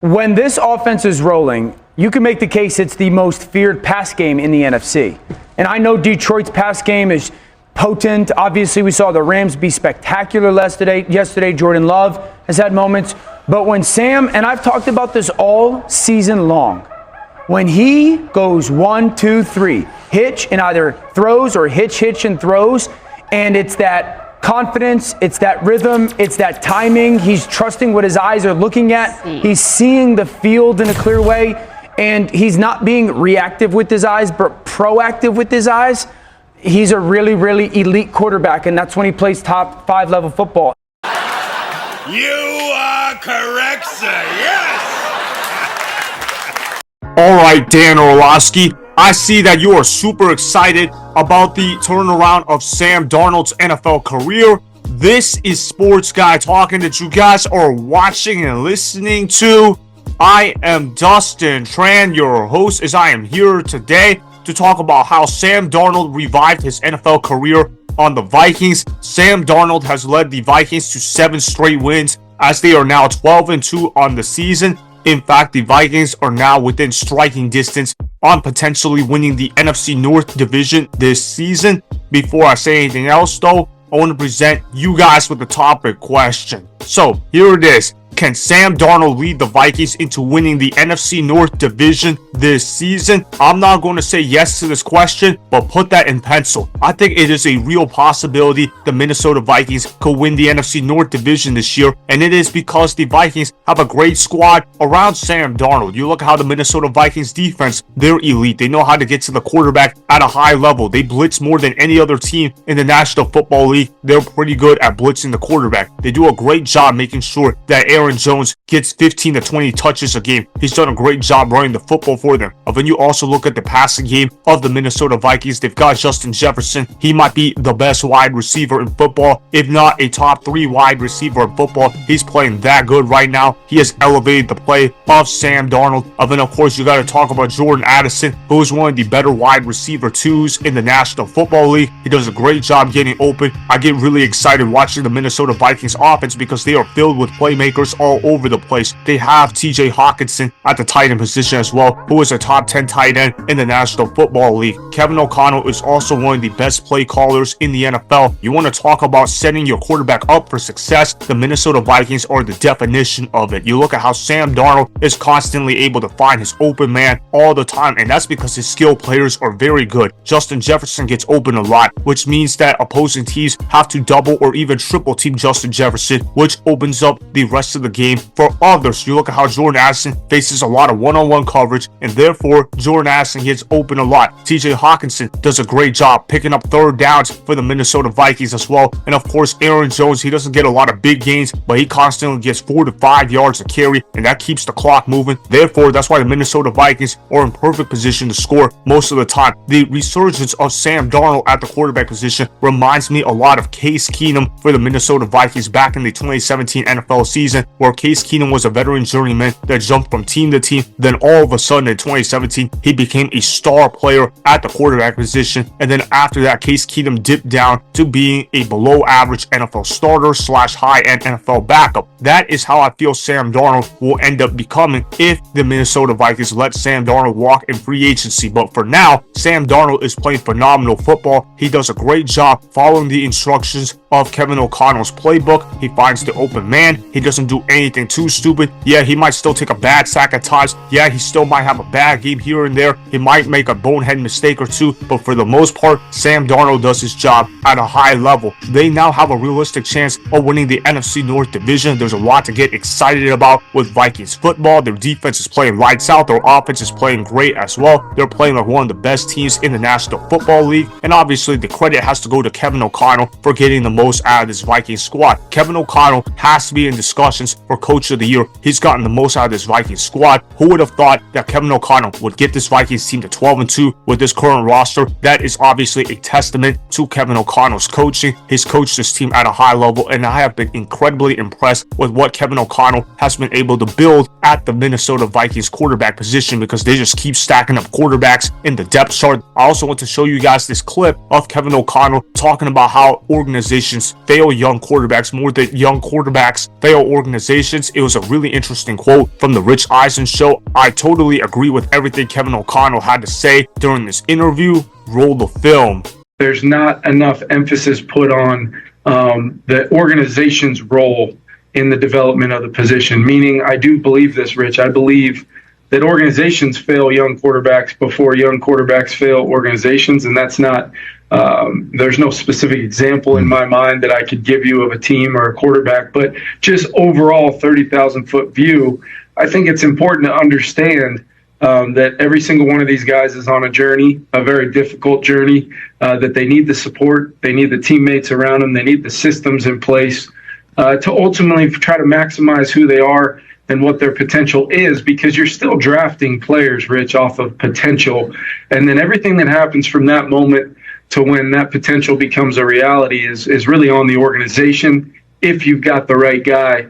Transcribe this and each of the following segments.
When this offense is rolling, you can make the case it's the most feared pass game in the NFC. And I know Detroit's pass game is potent. Obviously, we saw the Rams be spectacular yesterday. Jordan Love has had moments. But when Sam, and I've talked about this all season long, when he goes 1, 2, 3, hitch and either throws or hitch and throws, and it's that confidence, it's that rhythm, it's that timing. He's trusting what his eyes are looking at. He's seeing the field in a clear way, and he's not being reactive with his eyes, but proactive with his eyes. He's a really, really elite quarterback, and that's when he plays top 5 level football. You are correct, sir. Yes! All right, Dan Orlovsky, I see that you are super excited about the turnaround of Sam Darnold's NFL career. This is Sports Guy talking that you guys are watching and listening to. I am Dustin Tran, your host, as I am here today to talk about how Sam Darnold revived his NFL career on the Vikings. Sam Darnold has led the Vikings to 7 straight wins as they are now 12-2 on the season. In fact, the Vikings are now within striking distance on potentially winning the NFC North division this season. Before I say anything else, though, I want to present you guys with the topic question. So, here it is. Can Sam Darnold lead the Vikings into winning the NFC North division this season? I'm not going to say yes to this question, but put that in pencil. I think it is a real possibility the Minnesota Vikings could win the NFC North division this year, and it is because the Vikings have a great squad around Sam Darnold. You look at how the Minnesota Vikings defense, they're elite. They know how to get to the quarterback at a high level. They blitz more than any other team in the National Football League. They're pretty good at blitzing the quarterback. They do a great job making sure that Aaron Jones gets 15 to 20 touches a game. He's done a great job running the football for them. But when you also look at the passing game of the Minnesota Vikings, they've got Justin Jefferson. He might be the best wide receiver in football, if not a top 3 wide receiver in football. He's playing that good right now. He has elevated the play of Sam Darnold. And then, of course, you got to talk about Jordan Addison, who is one of the better wide receiver 2s in the National Football League. He does a great job getting open. I get really excited watching the Minnesota Vikings offense because they are filled with playmakers all over the place. They have Hockenson at the tight end position as well, who is a top 10 tight end in the National Football League. Kevin O'Connell is also one of the best play callers in the NFL. You want to talk about setting your quarterback up for success? The Minnesota Vikings are the definition of it. You look at how Sam Darnold is constantly able to find his open man all the time, and that's because his skill players are very good. Justin Jefferson gets open a lot, which means that opposing teams have to double or even triple team Justin Jefferson, which opens up the rest of the game for others. You look at how Jordan Addison faces a lot of one-on-one coverage, and therefore Jordan Addison gets open a lot. Hockenson does a great job picking up third downs for the Minnesota Vikings as well. And of course, Aaron Jones, he doesn't get a lot of big gains, but he constantly gets 4 to 5 yards a carry, and that keeps the clock moving. Therefore, that's why the Minnesota Vikings are in perfect position to score most of the time. The resurgence of Sam Darnold at the quarterback position reminds me a lot of Case Keenum for the Minnesota Vikings back in the 2017 NFL season, where Case Keenum was a veteran journeyman that jumped from team to team. Then all of a sudden in 2017, he became a star player at the quarterback position. And then after that, Case Keenum dipped down to being a below average NFL starter / high-end NFL backup. That is how I feel Sam Darnold will end up becoming if the Minnesota Vikings let Sam Darnold walk in free agency. But for now, Sam Darnold is playing phenomenal football. He does a great job following the instructions of Kevin O'Connell's playbook. He finds the open man. He doesn't do anything too stupid. Yeah, he might still take a bad sack at times. Yeah, he still might have a bad game here and there. He might make a bonehead mistake or two, but for the most part, Sam Darnold does his job at a high level. They now have a realistic chance of winning the NFC North division. There's a lot to get excited about with Vikings football. Their defense is playing lights out. Their offense is playing great as well. They're playing like one of the best teams in the National Football League, and obviously the credit has to go to Kevin O'Connell for getting the most out of this Vikings squad. Kevin O'Connell has to be in discussions for Coach of the Year. He's gotten the most out of this Vikings squad. Who would have thought that Kevin O'Connell would get this Vikings team to 12-2 with this current roster? That is obviously a testament to Kevin O'Connell's coaching. He's coached this team at a high level, and I have been incredibly impressed with what Kevin O'Connell has been able to build at the Minnesota Vikings quarterback position, because they just keep stacking up quarterbacks in the depth chart. I also want to show you guys this clip of Kevin O'Connell talking about how organizations fail young quarterbacks more than young quarterbacks fail organizations. organizations. It was a really interesting quote from the Rich Eisen Show. I totally agree with everything Kevin O'Connell had to say during this interview. Roll the film. There's not enough emphasis put on the organization's role in the development of the position, meaning I do believe this, Rich. I believe that organizations fail young quarterbacks before young quarterbacks fail organizations, and that's not there's no specific example in my mind that I could give you of a team or a quarterback, but just overall 30,000-foot view, I think it's important to understand that every single one of these guys is on a journey, a very difficult journey, that they need the support, they need the teammates around them, they need the systems in place to ultimately try to maximize who they are and what their potential is, because you're still drafting players, Rich, off of potential. And then everything that happens from that moment to when that potential becomes a reality is really on the organization if you've got the right guy.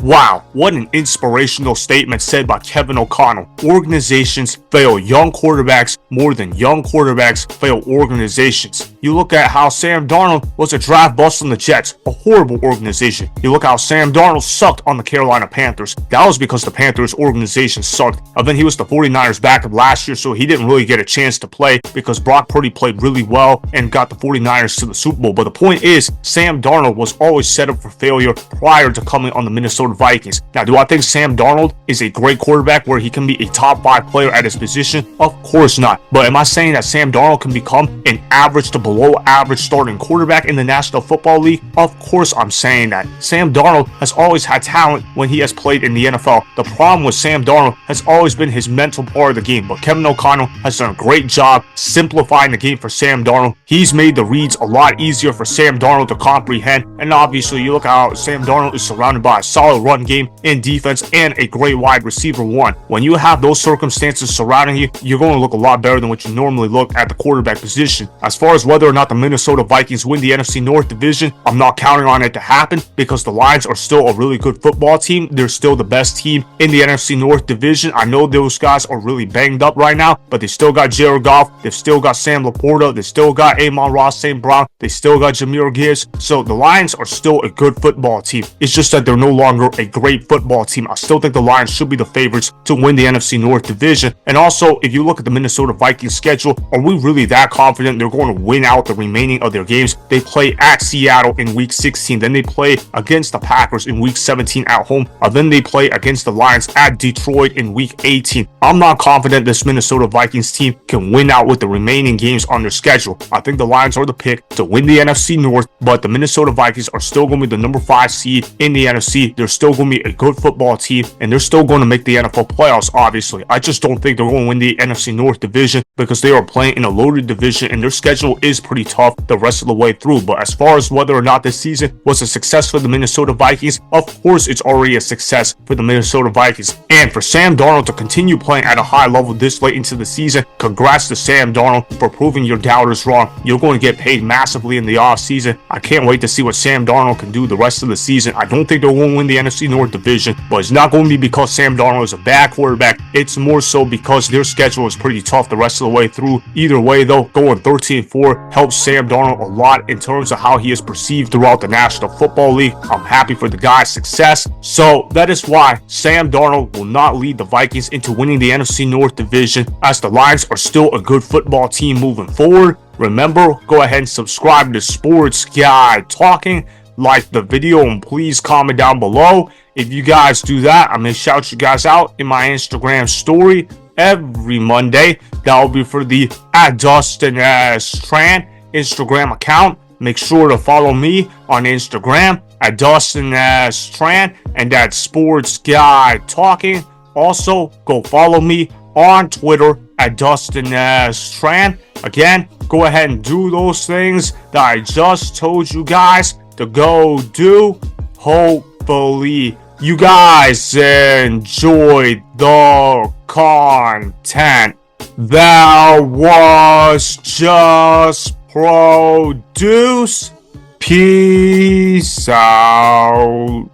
Wow, what an inspirational statement said by Kevin O'Connell. Organizations fail young quarterbacks more than young quarterbacks fail organizations. You look at how Sam Darnold was a draft bust on the Jets, a horrible organization. You look how Sam Darnold sucked on the Carolina Panthers. That was because the Panthers organization sucked. And then he was the 49ers backup last year, so he didn't really get a chance to play because Brock Purdy played really well and got the 49ers to the Super Bowl. But the point is, Sam Darnold was always set up for failure prior to coming on the Minnesota Vikings. Now, do I think Sam Darnold is a great quarterback where he can be a top 5 player at his position? Of course not. But am I saying that Sam Darnold can become an average to below average starting quarterback in the National Football League? Of course I'm saying that. Sam Darnold has always had talent when he has played in the NFL. The problem with Sam Darnold has always been his mental part of the game, but Kevin O'Connell has done a great job simplifying the game for Sam Darnold. He's made the reads a lot easier for Sam Darnold to comprehend, and obviously you look how Sam Darnold is surrounded by a solid run game in defense and a great wide receiver one. When you have those circumstances surrounding you, you're going to look a lot better than what you normally look at the quarterback position. As far as whether or not the Minnesota Vikings win the NFC North division, I'm not counting on it to happen because the Lions are still a really good football team. They're still the best team in the NFC North division. I know those guys are really banged up right now, but they still got Jared Goff, they've still got Sam Laporta, they still got Amon-Ra St. Brown, they still got Jahmyr Gibbs. So the Lions are still a good football team. It's just that they're no longer a great football team. I still think the Lions should be the favorites to win the NFC North division. And also, if you look at the Minnesota Vikings schedule, are we really that confident they're going to win out the remaining of their games? They play at Seattle in week 16, then they play against the Packers in week 17 at home, and then they play against the Lions at Detroit in week 18. I'm not confident this Minnesota Vikings team can win out with the remaining games on their schedule. I think the Lions are the pick to win the NFC North, but the Minnesota Vikings are still going to be the number 5 seed in the NFC. They're still going to be a good football team, and they're still going to make the NFL playoffs, obviously. I just don't think they're going to win the NFC North division because they are playing in a loaded division, and their schedule is pretty tough the rest of the way through. But as far as whether or not this season was a success for the Minnesota Vikings, of course it's already a success for the Minnesota Vikings. And for Sam Darnold to continue playing at a high level this late into the season, congrats to Sam Darnold for proving your doubters wrong. You're going to get paid massively in the offseason. I can't wait to see what Sam Darnold can do the rest of the season. I don't think they're going to win the NFC North division, but it's not going to be because Sam Darnold is a bad quarterback. It's more so because their schedule is pretty tough the rest of the way through. Either way though, going 13-4 helps Sam Darnold a lot in terms of how he is perceived throughout the National Football League. I'm happy for the guy's success. So that is why Sam Darnold will not lead the Vikings into winning the NFC North division, as the Lions are still a good football team moving forward. Remember, go ahead and subscribe to Sports Guy Talking, like the video, and please comment down below. If you guys do that, I'm going to shout you guys out in my Instagram story every Monday. That will be for the @DustinStran Instagram account. Make sure to follow me on Instagram @DustinStran and that Sports Guy Talking. Also, go follow me on Twitter @DustinStran. Again, go ahead and do those things that I just told you guys to go do. Hopefully you guys enjoyed the content that was just produced. Peace out.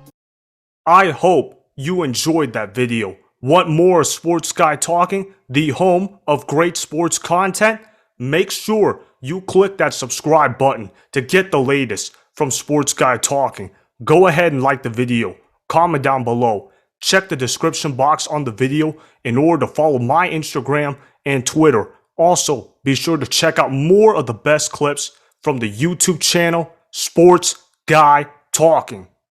I hope you enjoyed that video. Want more Sports Guy Talking, the home of great sports content? Make sure you click that subscribe button to get the latest from Sports Guy Talking. go ahead and like the video, comment down below, check the description box on the video in order to follow my Instagram and Twitter. Also, be sure to check out more of the best clips from the YouTube channel, Sports Guy Talking.